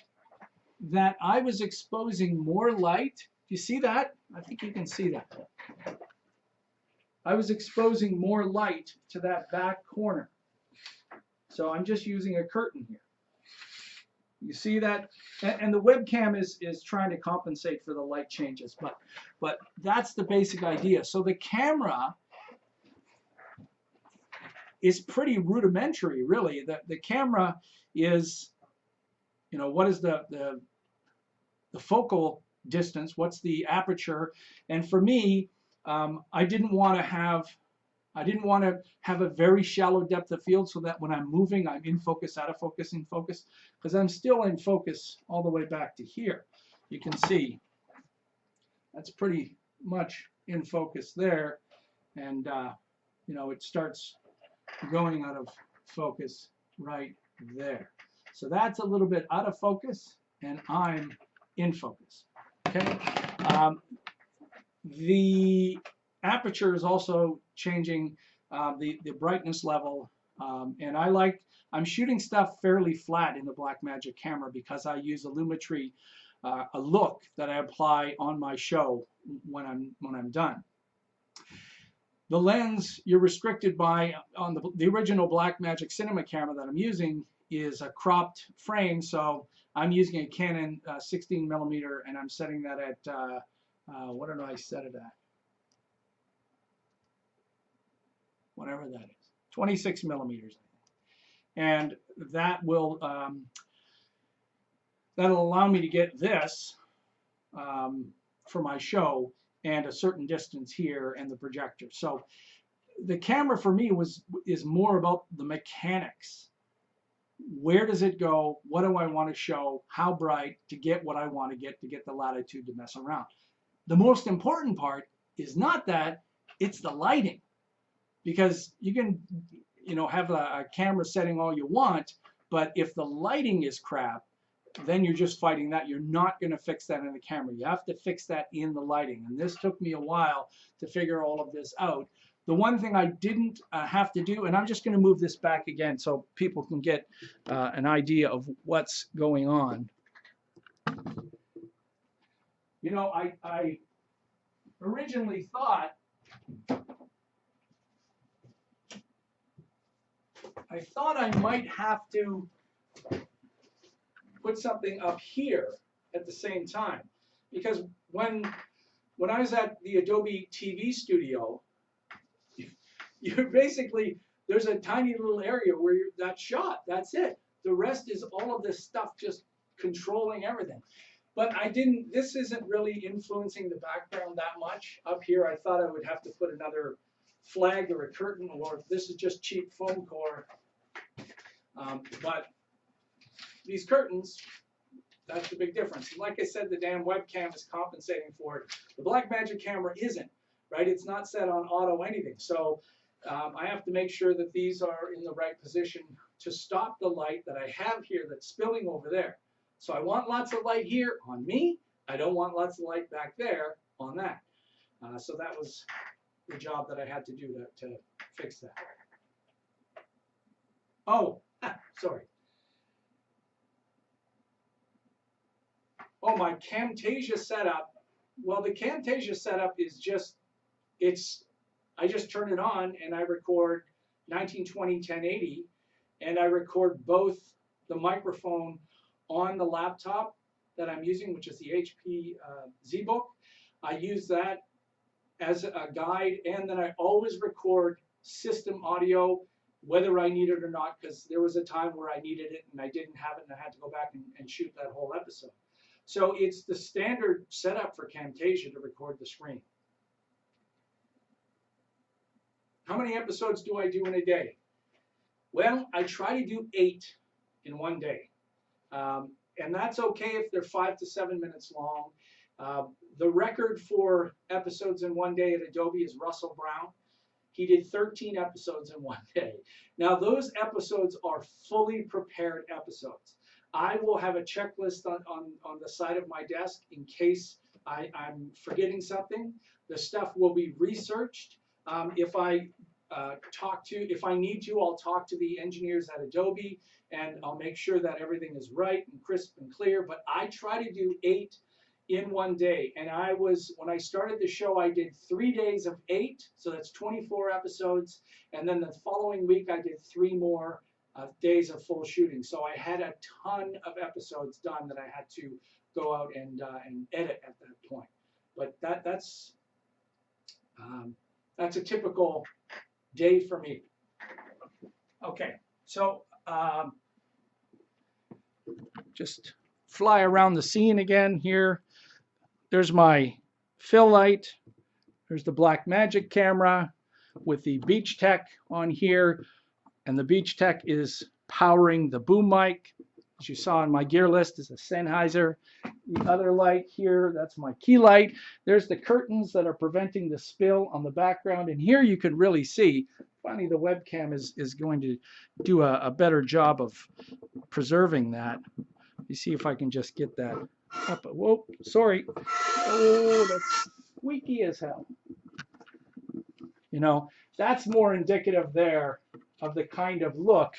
that I was exposing more light. Do you see that? I think you can see that. I was exposing more light to that back corner. So I'm just using a curtain here. You see that? And the webcam is trying to compensate for the light changes, but that's the basic idea. So the camera is pretty rudimentary, really. The camera is, you know, what is the focal distance? What's the aperture? And for me, I didn't want to have a very shallow depth of field so that when I'm moving, I'm in focus, out of focus, in focus, because I'm still in focus all the way back to here. You can see that's pretty much in focus there, and you know, it starts going out of focus right there. So that's a little bit out of focus, and I'm in focus. Okay. The aperture is also changing the brightness level, and I'm shooting stuff fairly flat in the Blackmagic camera because I use a Lumetri, a look that I apply on my show when I'm done. The lens you're restricted by on the original Blackmagic Cinema camera that I'm using is a cropped frame, so I'm using a Canon 16mm, and I'm setting that at what did I set it at? Whatever that is, 26mm, and that will that'll allow me to get this for my show and a certain distance here and the projector. So the camera for me is more about the mechanics. Where does it go? What do I want to show? How bright to get what I want to get the latitude to mess around. The most important part is not that, it's the lighting. Because you can, you know, have a camera setting all you want, but if the lighting is crap, then you're just fighting that. You're not going to fix that in the camera. You have to fix that in the lighting. And this took me a while to figure all of this out. The one thing I didn't have to do, and I'm just going to move this back again so people can get an idea of what's going on. You know, I originally thought I might have to put something up here at the same time, because when I was at the Adobe TV studio, you basically, there's a tiny little area where that's shot. That's it. The rest is all of this stuff just controlling everything. But this isn't really influencing the background that much. Up here, I thought I would have to put another flag or a curtain, or this is just cheap foam core. But these curtains, that's the big difference. And like I said, the damn webcam is compensating for it. The Blackmagic camera isn't, right? It's not set on auto anything. So I have to make sure that these are in the right position to stop the light that I have here that's spilling over there. So I want lots of light here on me. I don't want lots of light back there on that. So that was the job that I had to do to fix that. Oh, sorry. Oh, my Camtasia setup. Well, the Camtasia setup is just, I just turn it on and I record 1920, 1080, and I record both the microphone on the laptop that I'm using, which is the HP ZBook. I use that as a guide, and then I always record system audio, whether I need it or not, because there was a time where I needed it and I didn't have it, and I had to go back and shoot that whole episode. So it's the standard setup for Camtasia to record the screen. How many episodes do I do in a day? Well, I try to do 8 in one day. And that's okay if they're 5 to 7 minutes long. The record for episodes in one day at Adobe is Russell Brown. He did 13 episodes in one day. Now, those episodes are fully prepared episodes. I will have a checklist on the side of my desk in case I'm forgetting something. The stuff will be researched. If I need to, I'll talk to the engineers at Adobe, and I'll make sure that everything is right and crisp and clear. But I try to do 8 in one day. And when I started the show, I did 3 days of 8, so that's 24 episodes. And then the following week, I did 3 more days of full shooting. So I had a ton of episodes done that I had to go out and edit at that point. But that's a typical day for me. Okay, so just fly around the scene again here. There's my fill light. There's the Blackmagic camera with the Beach Tech on here, and the Beach Tech is powering the boom mic. As you saw on my gear list, is a Sennheiser. The other light here, that's my key light. There's the curtains that are preventing the spill on the background, and here you can really see. Finally, the webcam is going to do a better job of preserving that. Let me see if I can just get that up. Whoa, sorry. Oh, that's squeaky as hell. You know, that's more indicative there of the kind of look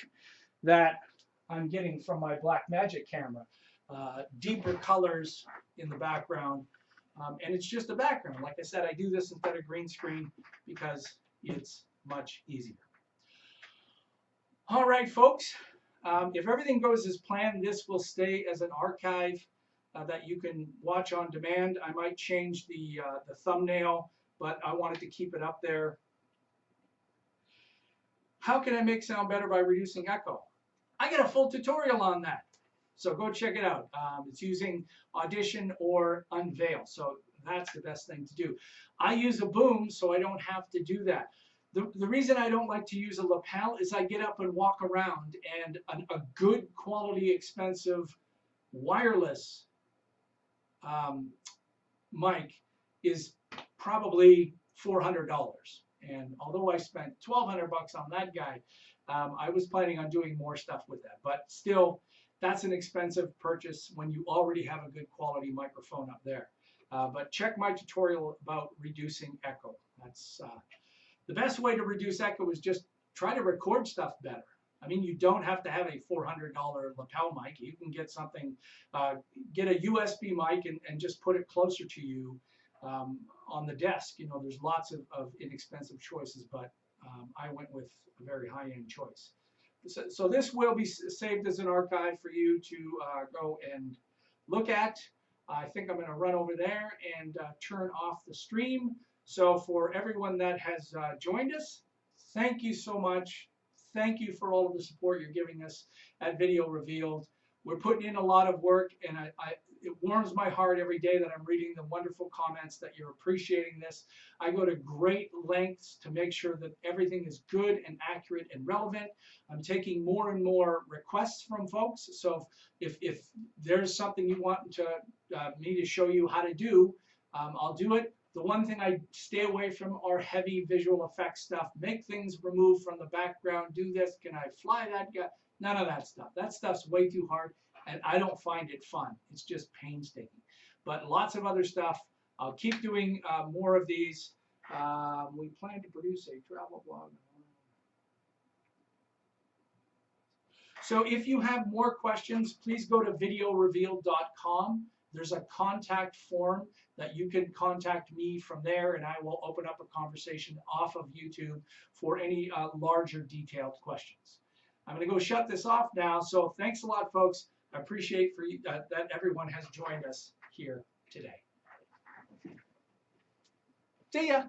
that I'm getting from my Blackmagic camera. Deeper colors in the background. And it's just a background. Like I said, I do this instead of green screen because it's much easier. All right, folks. If everything goes as planned, this will stay as an archive that you can watch on demand. I might change the thumbnail, but I wanted to keep it up there. How can I make sound better by reducing echo? I got a full tutorial on that. So go check it out. It's using Audition or Unveil. So that's the best thing to do. I use a boom, so I don't have to do that. The reason I don't like to use a lapel is I get up and walk around, and a good quality, expensive wireless mic is probably $400. And although I spent $1,200 on that guy, I was planning on doing more stuff with that. But still, that's an expensive purchase when you already have a good quality microphone up there. But check my tutorial about reducing echo. That's the best way to reduce echo is just try to record stuff better. I mean, you don't have to have a $400 lapel mic. You can get something, get a USB mic and just put it closer to you on the desk. You know, there's lots of inexpensive choices, but I went with a very high-end choice. So this will be saved as an archive for you to go and look at. I think I'm going to run over there and turn off the stream. So for everyone that has joined us, thank you so much. Thank you for all of the support you're giving us at Video Revealed. We're putting in a lot of work, and it warms my heart every day that I'm reading the wonderful comments that you're appreciating this. I go to great lengths to make sure that everything is good and accurate and relevant. I'm taking more and more requests from folks. So if there's something you want me to show you how to do, I'll do it. The one thing I stay away from are heavy visual effects stuff. Make things removed from the background. Do this. Can I fly that guy? None of that stuff. That stuff's way too hard, and I don't find it fun. It's just painstaking. But lots of other stuff. I'll keep doing more of these. We plan to produce a travel blog. So if you have more questions, please go to VideoRevealed.com. There's a contact form that you can contact me from there, and I will open up a conversation off of YouTube for any larger detailed questions. I'm going to go shut this off now. So thanks a lot, folks. I appreciate for you, that everyone has joined us here today. See ya.